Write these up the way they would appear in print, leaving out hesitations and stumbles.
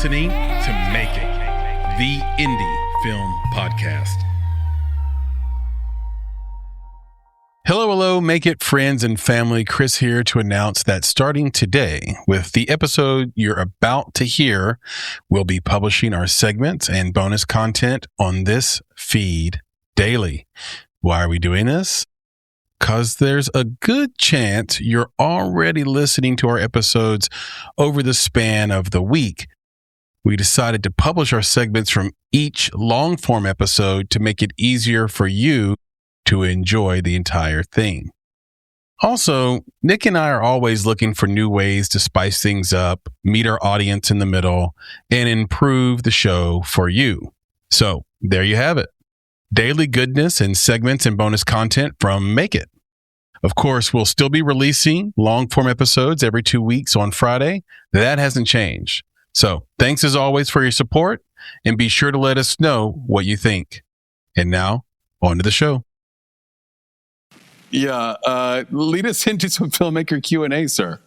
listening to Make It, the indie film podcast. Hello, Make It friends and family. Chris here to announce that starting today, with the episode you're about to hear, we'll be publishing our segments and bonus content on this feed daily. Why are we doing this? Because there's a good chance you're already listening to our episodes over the span of the week. We decided to publish our segments from each long-form episode to make it easier for you to enjoy the entire thing. Also, Nick and I are always looking for new ways to spice things up, meet our audience in the middle, and improve the show for you. So, there you have it. Daily goodness and segments and bonus content from Make It. Of course, we'll still be releasing long-form episodes every 2 weeks on Friday. That hasn't changed. So, thanks as always for your support, and be sure to let us know what you think. And now, on to the show. Yeah, lead us into some Filmmaker Q&A, sir.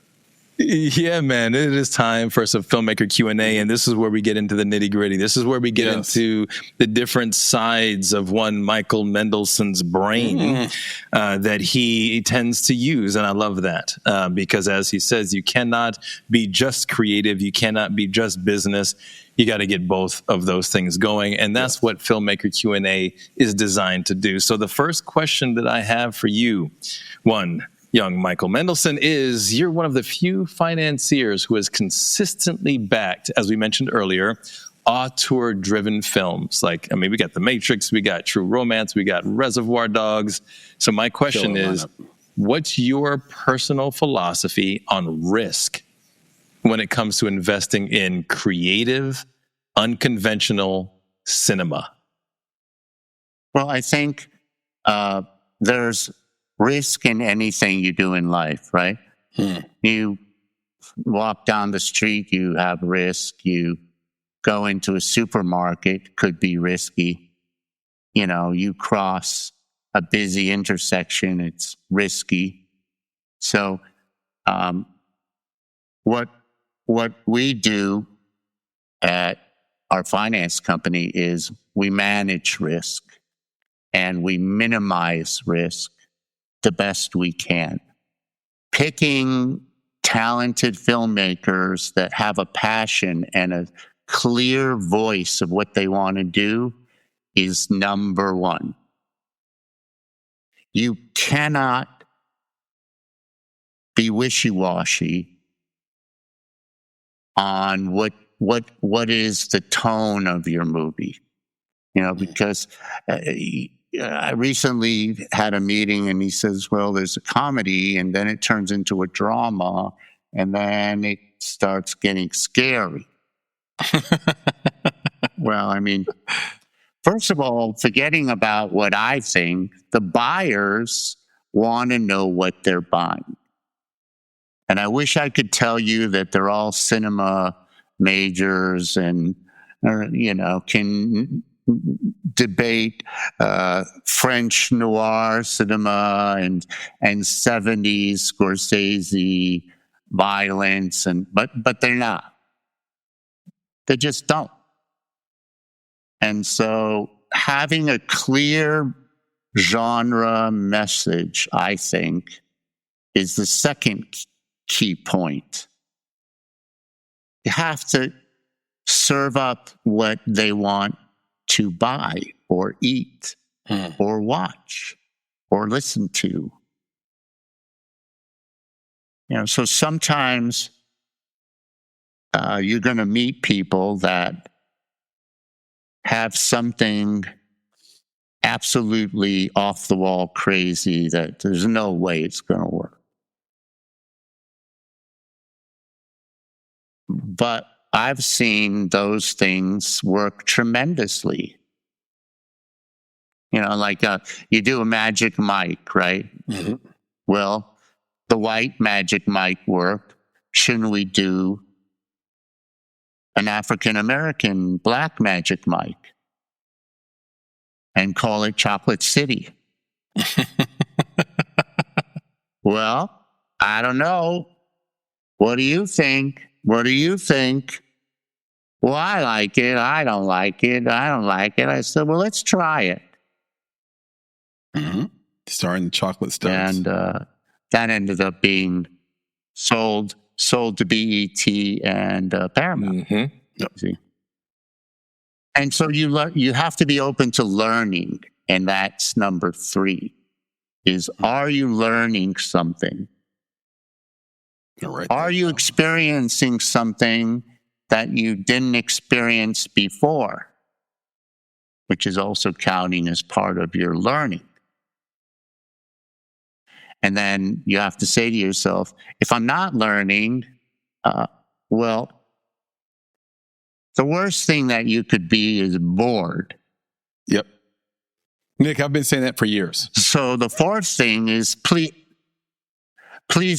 Yeah, man, it is time for some Filmmaker Q&A, and this is where we get into the nitty-gritty. This is where we get into the different sides of one Michael Mendelsohn's brain that he tends to use, and I love that because, as he says, you cannot be just creative, you cannot be just business. You got to get both of those things going, and that's what Filmmaker Q&A is designed to do. So the first question that I have for you, young Michael Mendelsohn, is you're one of the few financiers who has consistently backed, as we mentioned earlier, auteur-driven films. We got The Matrix, we got True Romance, we got Reservoir Dogs. So my question is, what's your personal philosophy on risk when it comes to investing in creative, unconventional cinema? Well, I think there's risk in anything you do in life, right? You walk down the street, you have risk. You go into a supermarket, could be risky. You cross a busy intersection, it's risky. So what we do at our finance company is we manage risk and we minimize risk the best we can. Picking talented filmmakers that have a passion and a clear voice of what they want to do is number one. You cannot be wishy-washy on what is the tone of your movie. Because I recently had a meeting and he says, well, there's a comedy and then it turns into a drama and then it starts getting scary. Well, first of all, forgetting about what I think, the buyers want to know what they're buying. And I wish I could tell you that they're all cinema majors and, can debate French noir cinema and 70s Scorsese violence, but they're not. They just don't. And so having a clear genre message, I think, is the second key point. You have to serve up what they want to buy or eat or watch or listen to. So sometimes you're going to meet people that have something absolutely off the wall crazy that there's no way it's going to work. But I've seen those things work tremendously. You do a Magic Mike, right? Mm-hmm. Well, the white Magic Mike worked. Shouldn't we do an African-American black Magic Mike and call it Chocolate City? Well, I don't know. What do you think? Well, I like it. I don't like it. I don't like it. I said, well, let's try it. Mm-hmm. Starring the chocolate studs. And that ended up being sold to BET and Paramount. Mm-hmm. Yep. See? And so you have to be open to learning. And that's number 3 is, are you learning something? Are you experiencing something that you didn't experience before, which is also counting as part of your learning? And then you have to say to yourself, if I'm not learning, well, the worst thing that you could be is bored. Yep. Nick, I've been saying that for years. So the 4th thing is, please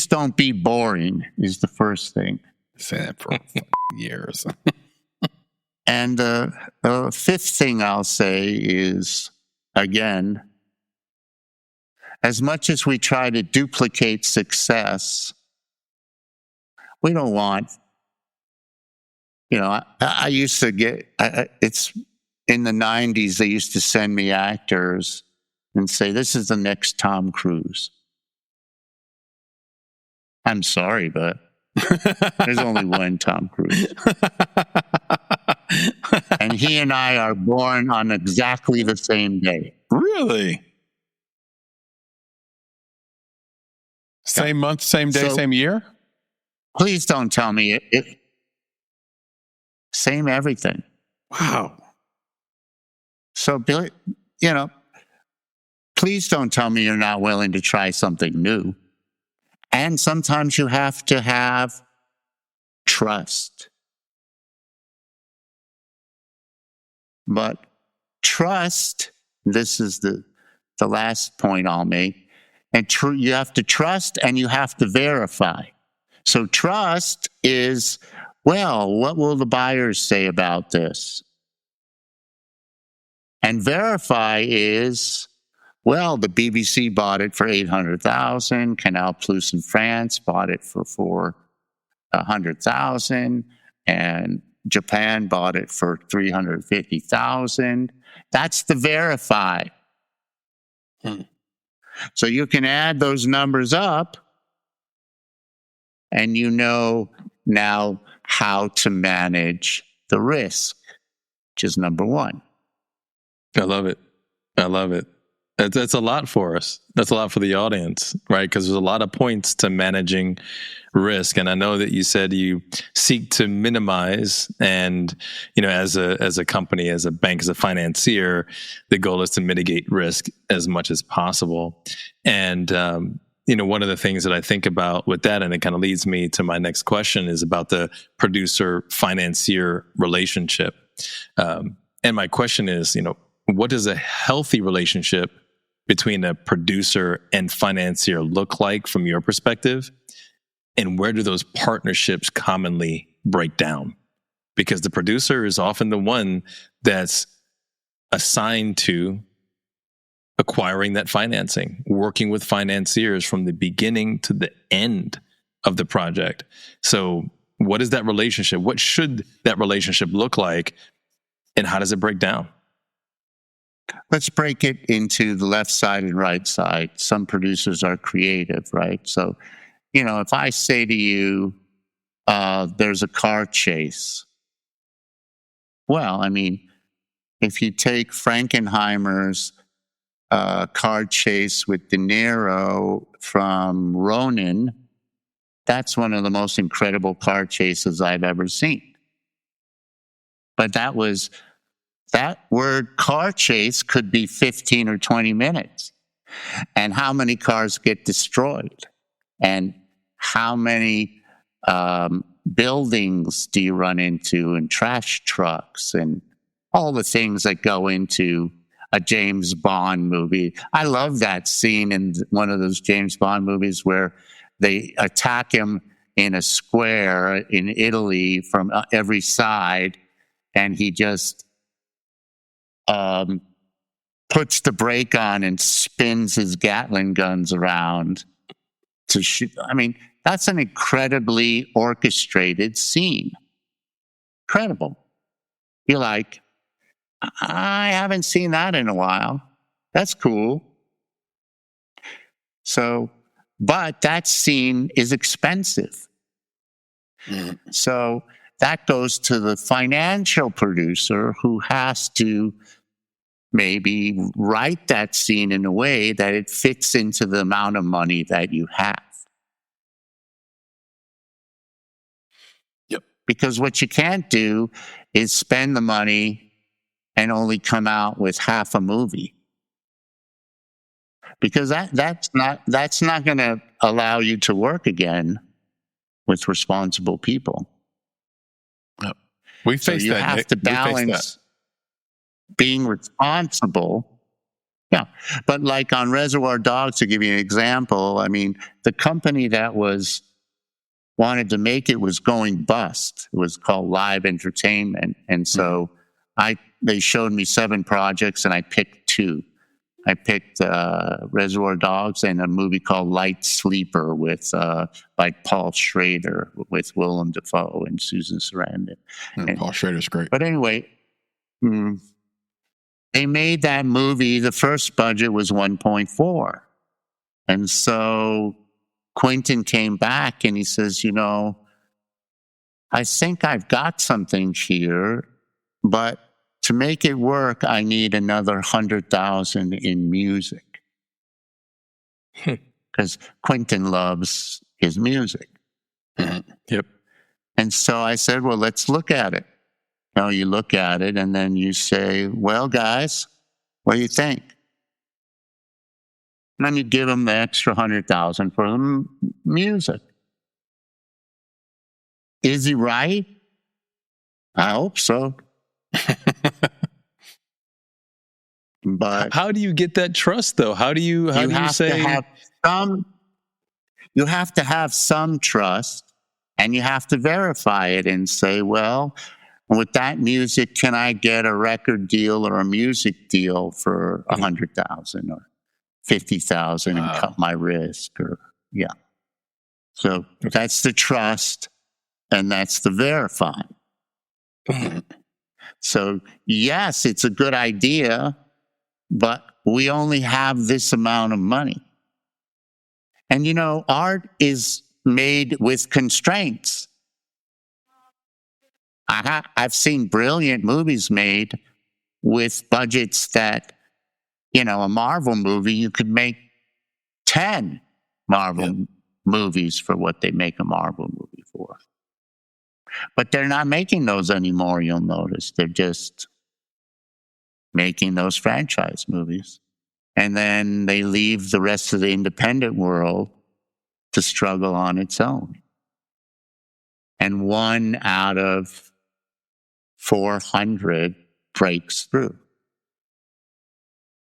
don't be boring, is the first thing. Saying that for years. And the 5th thing I'll say is, again, as much as we try to duplicate success, we don't want, I used to get, it's in the 90s, they used to send me actors and say, this is the next Tom Cruise. I'm sorry, but there's only one Tom Cruise. And he and I are born on exactly the same day. Really? Same month, same day, same year? Please don't tell me it. Same everything. Wow. So, please don't tell me you're not willing to try something new. And sometimes you have to have trust. But trust, this is the last point I'll make, and you have to trust and you have to verify. So trust is, well, what will the buyers say about this? And verify is, well, the BBC bought it for 800,000. Canal Plus in France bought it for 400,000, and Japan bought it for 350,000. That's the verify. So you can add those numbers up, and you know now how to manage the risk, which is number 1. I love it. I love it. That's a lot for us. That's a lot for the audience, right? Because there's a lot of points to managing risk. And I know that you said you seek to minimize, and, as a company, as a bank, as a financier, the goal is to mitigate risk as much as possible. And, one of the things that I think about with that, and it kind of leads me to my next question, is about the producer-financier relationship. And my question is, what does a healthy relationship between a producer and financier look like from your perspective? And where do those partnerships commonly break down? Because the producer is often the one that's assigned to acquiring that financing, working with financiers from the beginning to the end of the project. So what is that relationship? What should that relationship look like? And how does it break down? Let's break it into the left side and right side. Some producers are creative, right? So, if I say to you, there's a car chase. Well, if you take Frankenheimer's car chase with De Niro from Ronin, that's one of the most incredible car chases I've ever seen. But that word car chase could be 15 or 20 minutes. And how many cars get destroyed? And how many buildings do you run into, and trash trucks, and all the things that go into a James Bond movie? I love that scene in one of those James Bond movies where they attack him in a square in Italy from every side, and he just puts the brake on and spins his Gatling guns around to shoot. That's an incredibly orchestrated scene. Incredible. You're like, I haven't seen that in a while. That's cool. So, but that scene is expensive. So that goes to the financial producer who has to maybe write that scene in a way that it fits into the amount of money that you have. Yep. Because what you can't do is spend the money and only come out with half a movie. Because that's not going to allow you to work again with responsible people. Yep. We So face you that. have Nick. to We face balance being responsible. Yeah. But like on Reservoir Dogs, to give you an example, I mean, the company that wanted to make it was going bust. It was called Live Entertainment. And so they showed me 7 projects and I picked 2. I picked Reservoir Dogs and a movie called Light Sleeper with by Paul Schrader with Willem Dafoe and Susan Sarandon. And Paul Schrader's great. But anyway, they made that movie. The first budget was 1.4. And so Quentin came back and he says, I think I've got something here, but to make it work, I need another 100,000 in music. Because Quentin loves his music. Yep. And so I said, well, let's look at it. You look at it and then you say, well, guys, what do you think? And then you give them the extra 100,000 for the music. Is he right? I hope so. But how do you get that trust, though? How do you say? You have to have some trust, and you have to verify it and say, well, with that music, can I get a record deal or a music deal for 100,000 or 50,000 and cut my risk? So that's the trust, and that's the verifying. So yes, it's a good idea, but we only have this amount of money. And art is made with constraints. I've seen brilliant movies made with budgets that, a Marvel movie, you could make 10 Marvel movies for what they make a Marvel movie for. But they're not making those anymore, you'll notice. They're just making those franchise movies. And then they leave the rest of the independent world to struggle on its own. And 1 out of 400 breaks through.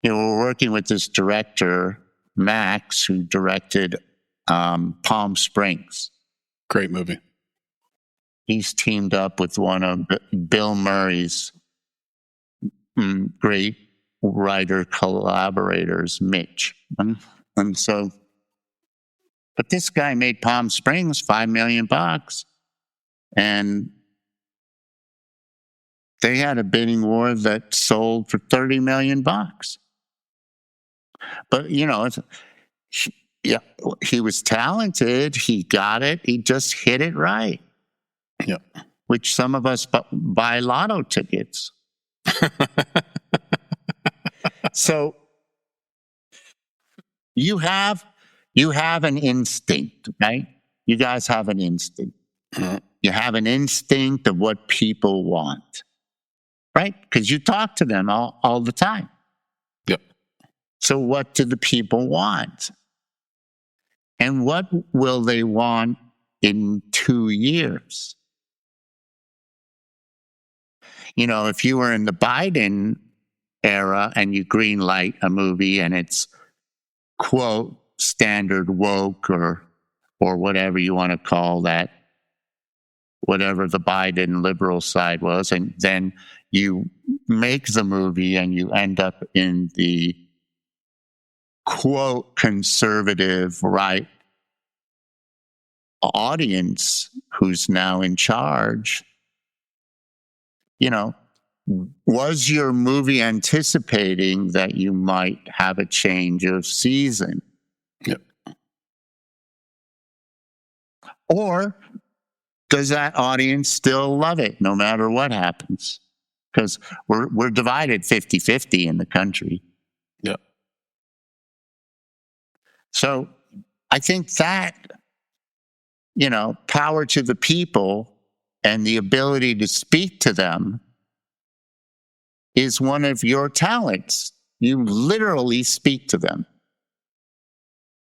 We're working with this director, Max, who directed Palm Springs. Great movie. He's teamed up with one of Bill Murray's great writer collaborators, Mitch. And so, but this guy made Palm Springs $5 million, and they had a bidding war that sold for $30 million. But he was talented. He got it. He just hit it right. Yeah. Which some of us buy lotto tickets. So you have an instinct, right? You guys have an instinct. You have an instinct of what people want, right? Because you talk to them all the time. Yep. So what do the people want? And what will they want in 2 years? If you were in the Biden era and you green light a movie and it's quote standard woke or whatever you want to call that, whatever the Biden liberal side was, and then you make the movie and you end up in the quote conservative right audience who's now in charge, Was your movie anticipating that you might have a change of season? Yep. Or does that audience still love it no matter what happens? Because we're divided 50-50 in the country. Yep. So I think that, power to the people and the ability to speak to them is one of your talents. You literally speak to them.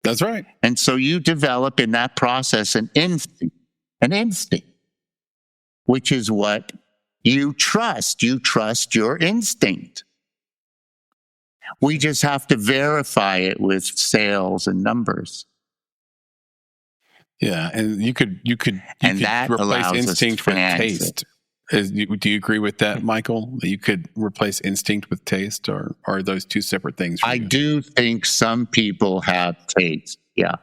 That's right. And so you develop in that process an instinct, which is what you trust. You trust your instinct. We just have to verify it with sales and numbers. Yeah, and you could that replace allows us instinct to with finance taste. Do you agree with that, Michael? That you could replace instinct with taste, or are those two separate things for I you? do think some people have taste. Yeah.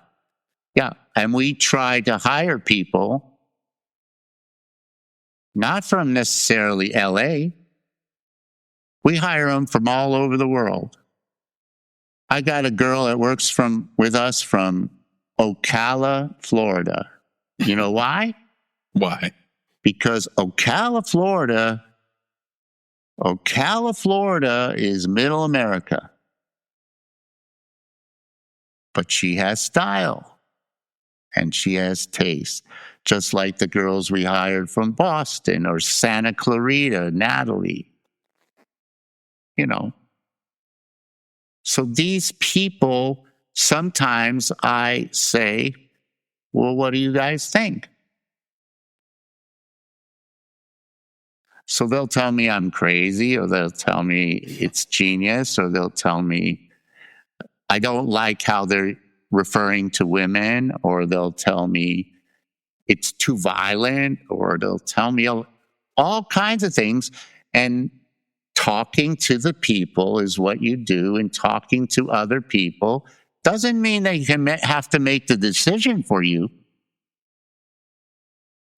Yeah. And we try to hire people, not from necessarily LA. We hire them from all over the world. I got a girl that works with us from Ocala, Florida. You know why? Why? Because Ocala, Florida is middle America. But she has style and she has taste, just like the girls we hired from Boston or Santa Clarita, Natalie. So these people, sometimes I say, well, what do you guys think? So they'll tell me I'm crazy, or they'll tell me it's genius, or they'll tell me I don't like how they're referring to women, or they'll tell me it's too violent, or they'll tell me all kinds of things. And talking to the people is what you do, and talking to other people doesn't mean they have to make the decision for you.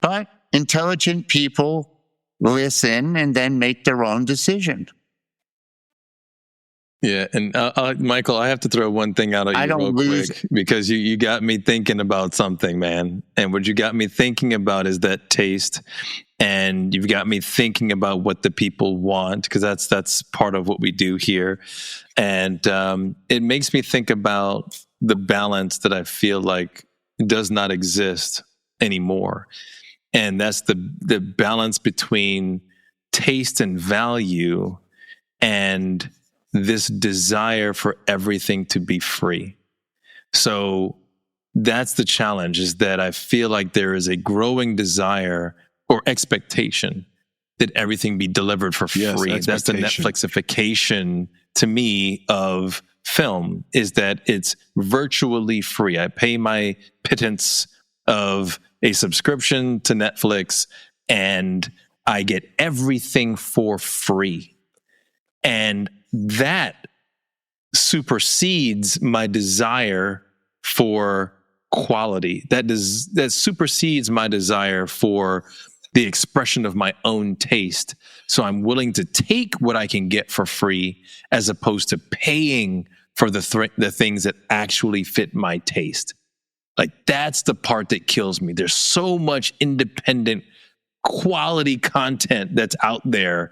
But intelligent people listen and then make their own decision. Yeah, and Michael, I have to throw one thing out at you real quick, because you got me thinking about something, man. And what you got me thinking about is that taste, and you've got me thinking about what the people want, because that's part of what we do here. And it makes me think about the balance that I feel like does not exist anymore. And that's the balance between taste and value and this desire for everything to be free. So that's the challenge, is that I feel like there is a growing desire or expectation that everything be delivered for free. Yes, that's the Netflixification to me of film, is that it's virtually free. I pay my pittance of a subscription to Netflix and I get everything for free. And that supersedes my desire for quality. That supersedes my desire for the expression of my own taste. So I'm willing to take what I can get for free, as opposed to paying for the things that actually fit my taste. Like, that's the part that kills me. There's so much independent quality content that's out there,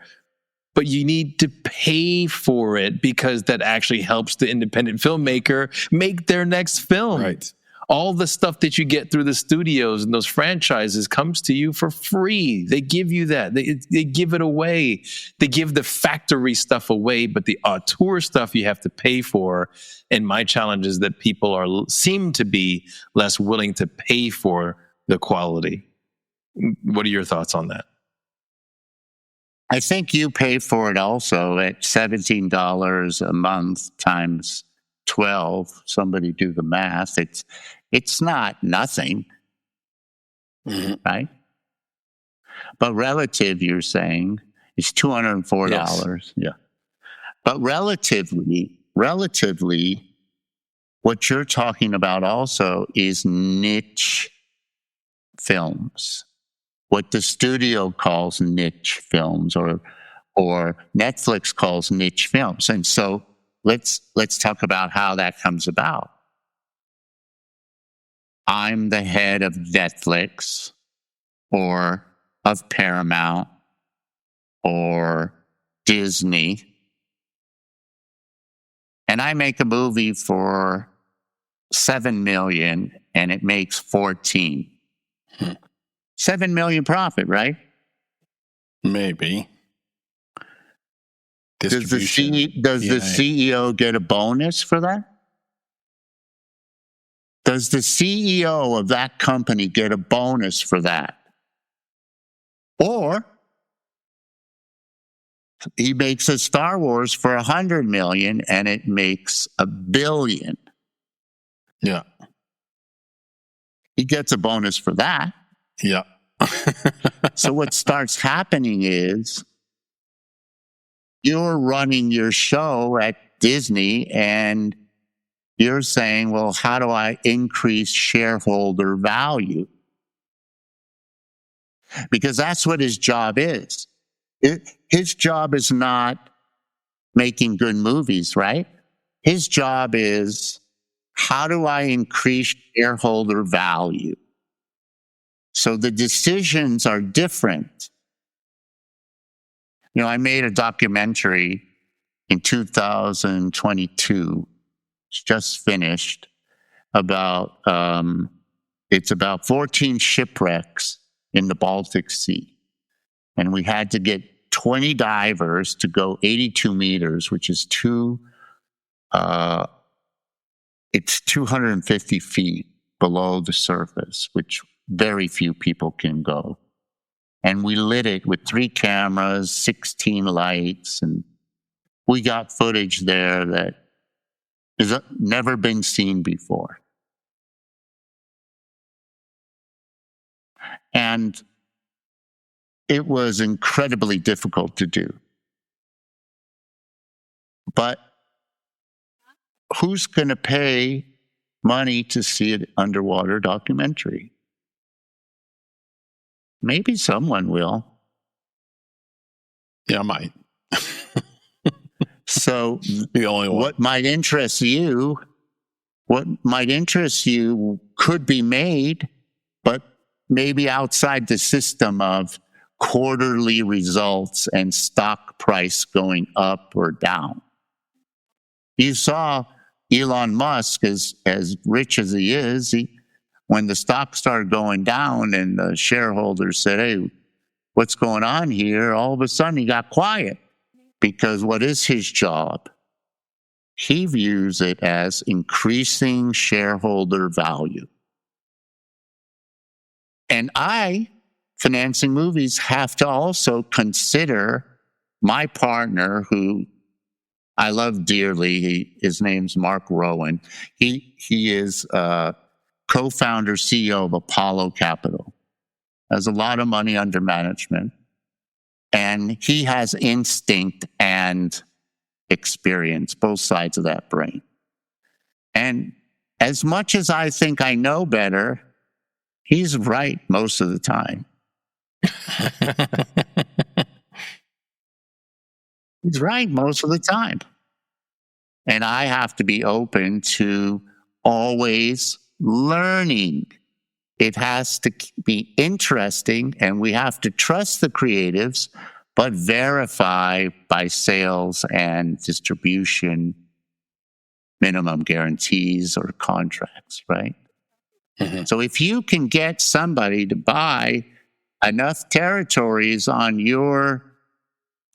but you need to pay for it, because that actually helps the independent filmmaker make their next film. Right. All the stuff that you get through the studios and those franchises comes to you for free. They give you that. They give it away. They give the factory stuff away, but the auteur stuff you have to pay for. And my challenge is that people seem to be less willing to pay for the quality. What are your thoughts on that? I think you pay for it also at $17 a month times 12. Somebody do the math. It's not nothing, right? But relative, you're saying, is $204. Yes. Yeah. But relatively, what you're talking about also is niche films. What the studio calls niche films, or or Netflix calls niche films. And so let's talk about how that comes about. I'm the head of Netflix or of Paramount or Disney, and I make a movie for $7 million and it makes 14. 7 million profit, right? Maybe. Does the Distribution. CEO get a bonus for that? Does the CEO of that company get a bonus for that? Or he makes a Star Wars for 100 million and it makes $1 billion. Yeah. He gets a bonus for that. Yeah. So what starts happening is you're running your show at Disney and you're saying, well, how do I increase shareholder value? Because that's what his job is. His job is not making good movies, right? His job is, how do I increase shareholder value? So the decisions are different. You know, I made a documentary in 2022, it's just finished, about, it's about 14 shipwrecks in the Baltic Sea. And we had to get 20 divers to go 82 meters, which is it's 250 feet below the surface, which very few people can go. And we lit it with 3 cameras, 16 lights, and we got footage there that has never been seen before. And it was incredibly difficult to do. But who's going to pay money to see an underwater documentary? Maybe someone will. Yeah, I might. So The only one. what might interest you could be made, but maybe outside the system of quarterly results and stock price going up or down. You saw Elon Musk, as rich as he is, when the stock started going down and the shareholders said, hey, what's going on here? All of a sudden he got quiet, because what is his job? He views it as increasing shareholder value. And I, financing movies, have to also consider my partner, who I love dearly. His name's Mark Rowan. He is co-founder, CEO of Apollo Capital. Has a lot of money under management. And he has instinct and experience, both sides of that brain. And as much as I think I know better, he's right most of the time. He's right most of the time. And I have to be open to always learning. It has to be interesting, and we have to trust the creatives, but verify by sales and distribution minimum guarantees or contracts, right? Mm-hmm. So if you can get somebody to buy enough territories on your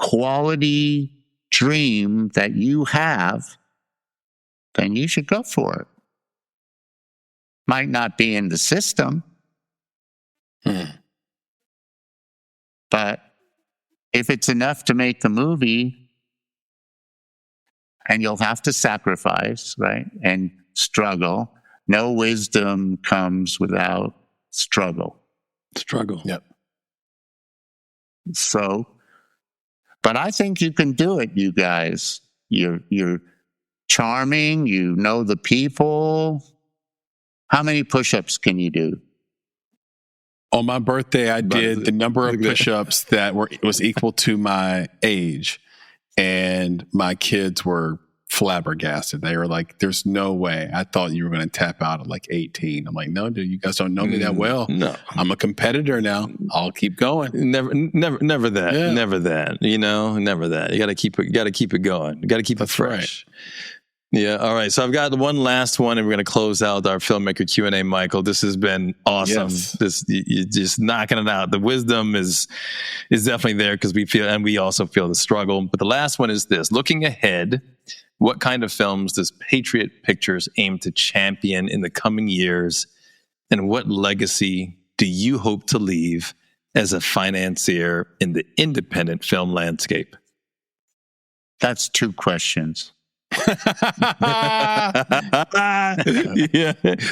quality dream that you have, then you should go for it. Might not be in the system, but if it's enough to make the movie, and you'll have to sacrifice, right, and struggle. No wisdom comes without struggle. Yep. So, but I think you can do it, you guys. You're charming. You know the people. How many push-ups can you do? On my birthday, I did the number of push-ups that was equal to my age, and my kids were flabbergasted. They were like, "There's no way. I thought you were going to tap out at like 18." I'm like, "No, dude, you guys don't know me that well. No, I'm a competitor now. I'll keep going." Never that. Yeah. Never that. Never that. You got to keep it. Got to keep it going. You got to keep it fresh. Right. Yeah. All right. So I've got one last one, and we're going to close out our Filmmaker Q&A. Michael, this has been awesome. Yes. You're just knocking it out. The wisdom is definitely there because we also feel the struggle. But the last one is this: looking ahead, what kind of films does Patriot Pictures aim to champion in the coming years, and what legacy do you hope to leave as a financier in the independent film landscape? That's two questions. Yeah.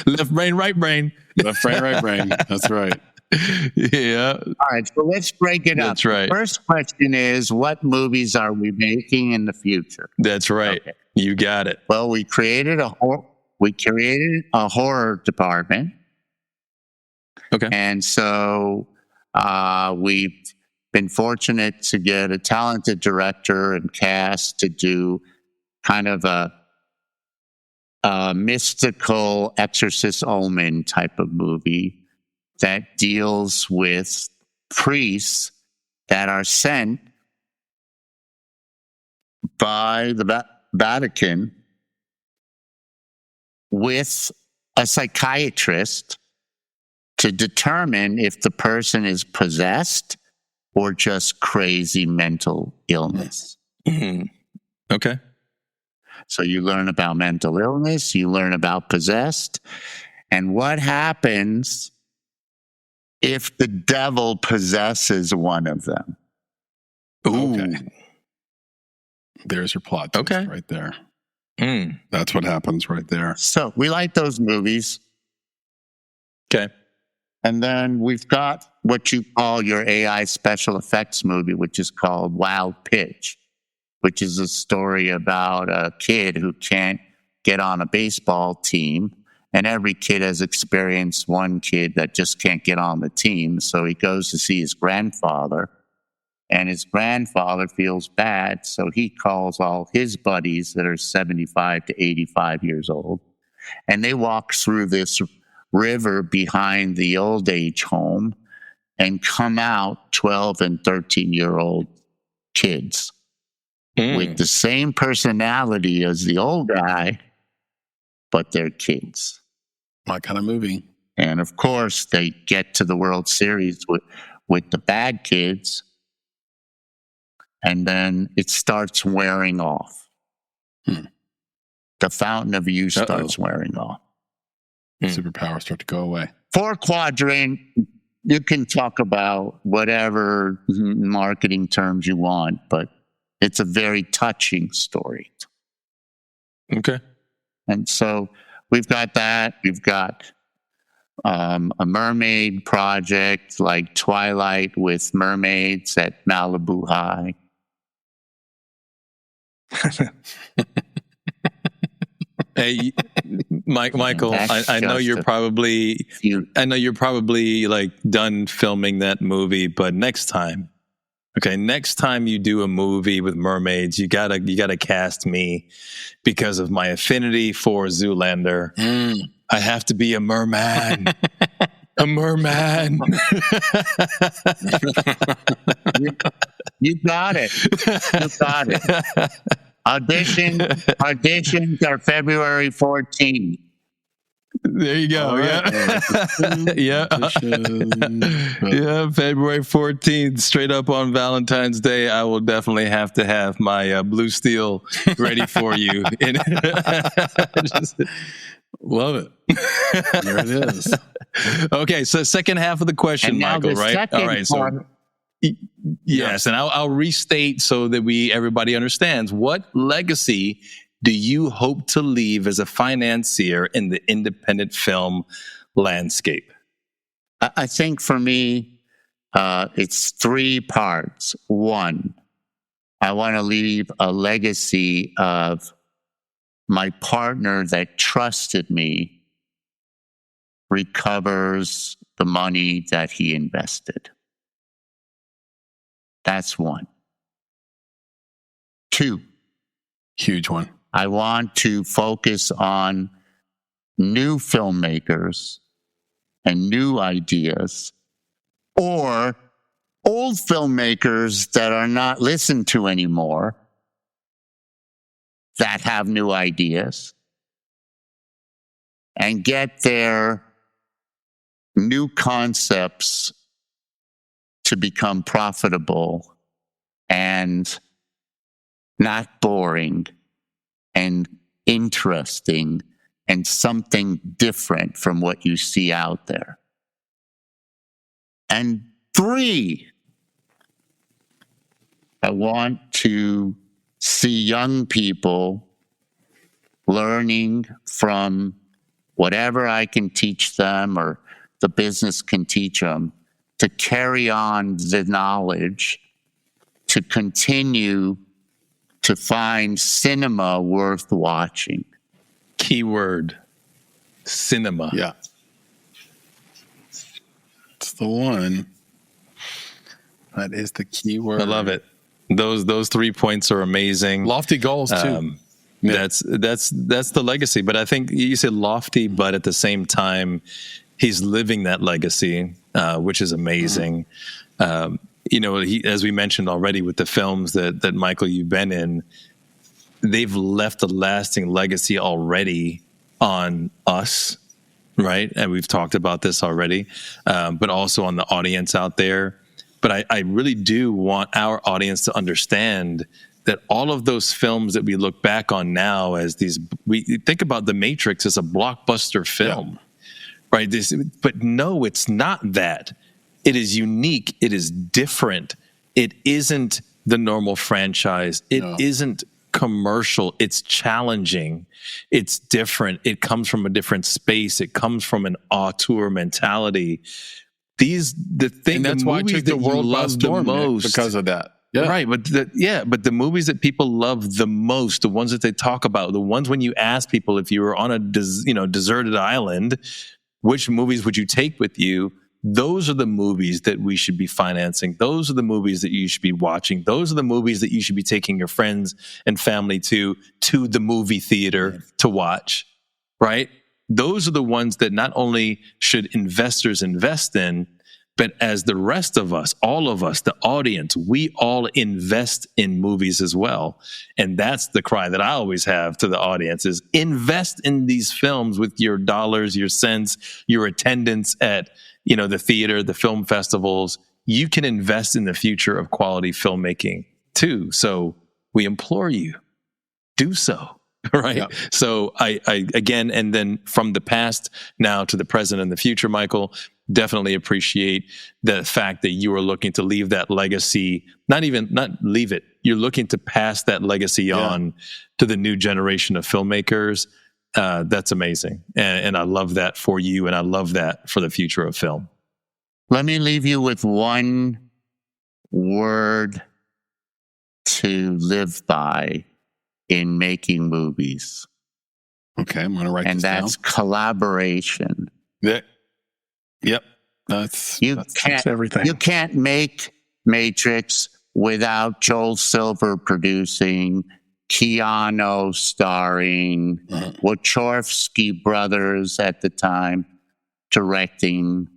Left brain, right brain. Left brain, right brain. That's right. Yeah. All right, so let's break it up. That's right. The first question is, what movies are we making in the future? That's right. Okay. You got it. Well, we created a horror department. Okay. And so we've been fortunate to get a talented director and cast to do kind of a mystical Exorcist Omen type of movie that deals with priests that are sent by the Vatican with a psychiatrist to determine if the person is possessed or just crazy mental illness. Mm-hmm. Okay. So you learn about mental illness, you learn about possessed, and what happens if the devil possesses one of them. Ooh. Okay. There's your plot twist right there. That's what happens right there. So we like those movies. Okay. And then we've got what you call your AI special effects movie, which is called Wild Pitch, which is a story about a kid who can't get on a baseball team. And every kid has experienced one kid that just can't get on the team. So he goes to see his grandfather, and his grandfather feels bad. So he calls all his buddies that are 75 to 85 years old, and they walk through this river behind the old age home and come out 12 and 13-year-old kids with the same personality as the old guy, but they're kids. My kind of movie. And of course, they get to the World Series with the bad kids, and then it starts wearing off. The fountain of youth starts wearing off. Superpowers start to go away. 4-quadrant, you can talk about whatever marketing terms you want, but it's a very touching story. Okay. And so we've got that. We've got a mermaid project like Twilight with mermaids at Malibu High. Hey, Michael, I know you're probably like done filming that movie, but next time you do a movie with mermaids, you gotta cast me because of my affinity for Zoolander. I have to be a merman. A merman. You got it. You got it. Auditions are February 14th. There you go. Yeah. Yeah. February 14th, straight up on Valentine's Day. I will definitely have to have my blue steel ready for you. Love it. There it is. Okay. So second half of the question, Michael, right? All right. So yes. And I'll restate so that everybody understands. What legacy do you hope to leave as a financier in the independent film landscape? I think for me, it's 3 parts. 1, I want to leave a legacy of my partner that trusted me recovers the money that he invested. That's one. Two, Huge one. I want to focus on new filmmakers and new ideas, or old filmmakers that are not listened to anymore that have new ideas, and get their new concepts to become profitable and not boring and interesting and something different from what you see out there. And three, I want to see young people learning from whatever I can teach them or the business can teach them, to carry on the knowledge, to continue to find cinema worth watching. Keyword, cinema. Yeah. It's the one. That is the key word. I love it. Those 3 points are amazing. Lofty goals too. That's the legacy. But I think you said lofty, but at the same time, he's living that legacy, which is amazing. As we mentioned already with the films that Michael, you've been in, they've left a lasting legacy already on us, right? And we've talked about this already, but also on the audience out there. But I really do want our audience to understand that all of those films that we look back on now as we think about The Matrix as a blockbuster film, right? But no, it's not that. It is unique. It is different. It isn't the normal franchise. It isn't commercial. It's challenging. It's different. It comes from a different space. It comes from an auteur mentality. And that's why I took the world by storm because of that. Yeah. Right. But the movies that people love the most, the ones that they talk about, the ones when you ask people if you were on a deserted island, which movies would you take with you? Those are the movies that we should be financing. Those are the movies that you should be watching. Those are the movies that you should be taking your friends and family to the movie theater to watch, right? Those are the ones that not only should investors invest in, but as the rest of us, all of us, the audience, we all invest in movies as well. And that's the cry that I always have to the audience is invest in these films with your dollars, your cents, your attendance at the theater, the film festivals. You can invest in the future of quality filmmaking too. So we implore you, do so. Right. Yeah. So I again, and then from the past now to the present and the future, Michael, definitely appreciate the fact that you are looking to leave that legacy, not leave it. You're looking to pass that legacy on to the new generation of filmmakers. That's amazing. And I love that for you. And I love that for the future of film. Let me leave you with one word to live by in making movies. Okay, I'm going to write this down. And that's collaboration. Yep. That's everything. You can't make Matrix without Joel Silver producing, Keanu starring, Wachowski brothers at the time directing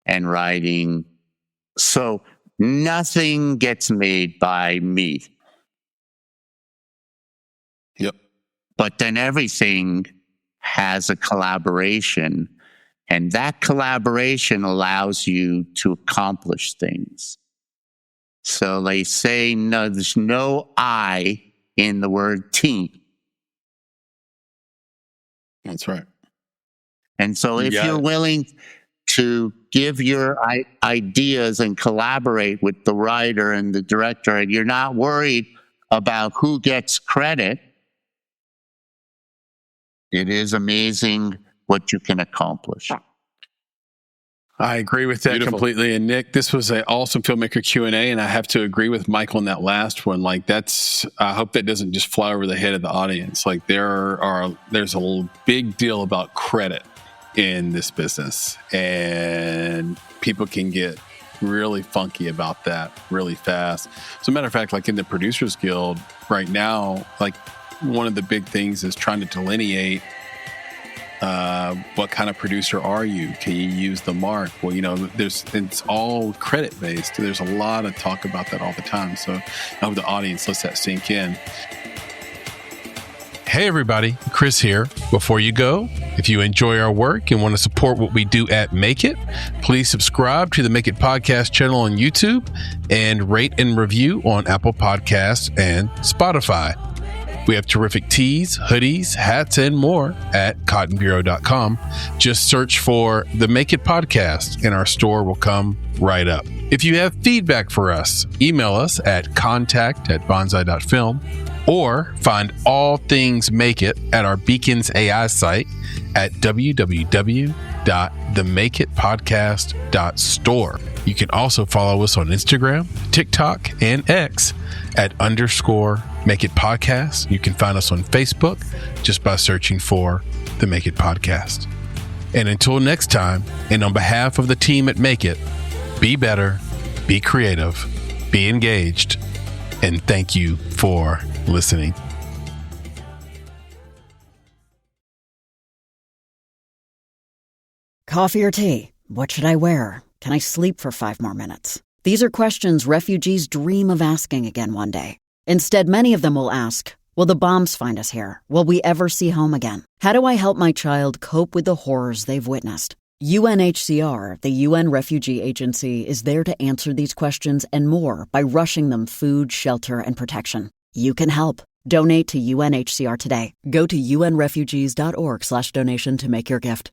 and writing. So nothing gets made by me. Yep. But then everything has a collaboration, and that collaboration allows you to accomplish things. So they say no, there's no I in the word team. That's right. And so if you're willing to give your ideas and collaborate with the writer and the director, and you're not worried about who gets credit, it is amazing what you can accomplish. I agree with that completely. And Nick, this was an awesome Filmmaker Q&A, and I have to agree with Michael on that last one. I hope that doesn't just fly over the head of the audience. There's a big deal about credit in this business, and people can get really funky about that really fast. As a matter of fact, like in the Producers Guild right now, like one of the big things is trying to delineate what kind of producer are you? Can you use the mark? Well, it's all credit based. There's a lot of talk about that all the time. So I hope the audience lets that sink in. Hey everybody, Chris here. Before you go, if you enjoy our work and want to support what we do at Make It, please subscribe to the Make It podcast channel on YouTube and rate and review on Apple Podcasts and Spotify. We have terrific tees, hoodies, hats, and more at cottonbureau.com. Just search for the Make It podcast and our store will come right up. If you have feedback for us, email us at contact@bonsai.film or find all things Make It at our Beacons AI site at www.themakeitpodcast.store. You can also follow us on Instagram, TikTok, and X at _Make It Podcast. You can find us on Facebook just by searching for the Make It Podcast. And until next time, and on behalf of the team at Make It, be better, be creative, be engaged, and thank you for listening. Coffee or tea? What should I wear? Can I sleep for 5 more minutes? These are questions refugees dream of asking again one day. Instead, many of them will ask, will the bombs find us here? Will we ever see home again? How do I help my child cope with the horrors they've witnessed? UNHCR, the UN Refugee Agency, is there to answer these questions and more by rushing them food, shelter, and protection. You can help. Donate to UNHCR today. Go to unrefugees.org/donation to make your gift.